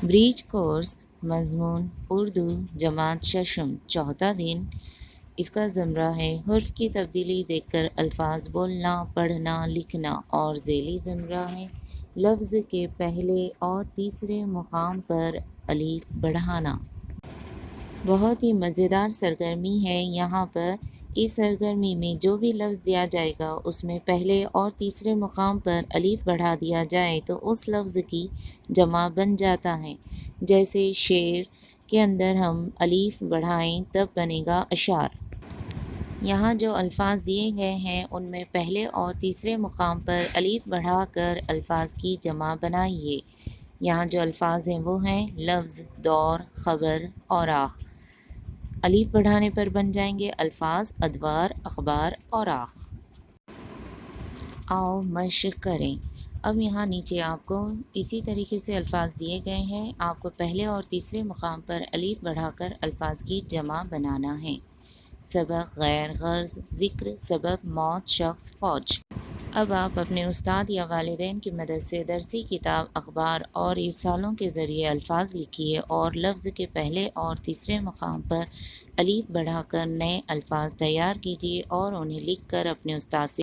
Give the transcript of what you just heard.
Bridge course मजमून उर्दू जमात शशम चौथा दिन। इसका ज़मरा है हुर्फ की तब्दीली देखकर अल्फाज बोलना, पढ़ना, लिखना। और ज़ेली ज़मरा है लफ्ज़ के पहले और तीसरे मुकाम पर अलीफ बढ़ाना। बहुत ही मज़ेदार सरगर्मी है यहाँ पर। इस सरगर्मी में जो भी लफ्ज़ दिया जाएगा उसमें पहले और तीसरे मुकाम पर अलीफ बढ़ा दिया जाए तो उस लफ्ज़ की जमा बन जाता है। जैसे शेर के अंदर हम अलीफ बढ़ाएं तब बनेगा अशार। यहाँ जो अल्फाज दिए गए हैं उनमें पहले और तीसरे मुकाम पर अलीफ बढ़ाकर अल्फाज की जमा बनाइए। यहाँ जो अल्फाज हैं वो हैं लफ्ज़, दौर, ख़बर और आख। अलीफ बढ़ाने पर बन जाएंगे अल्फाज अदवार, अखबार और आख। आओ मशक करें। अब यहाँ नीचे आपको इसी तरीके से अल्फाज दिए गए हैं। आपको पहले और तीसरे मुकाम पर अलीफ बढ़ाकर अल्फाज की जमा बनाना है। सबक, गैर, गर्ज़, ज़िक्र, सबब, मौत, शख्स, फ़ौज। अब आप अपने उस्ताद या वालिदैन की मदद से दरसी किताब, अखबार और इरसालों के ज़रिए अल्फाज लिखिए और लफ्ज़ के पहले और तीसरे मुकाम पर अलीफ बढ़ाकर नए अल्फाज तैयार कीजिए और उन्हें लिख कर अपने उस्ताद से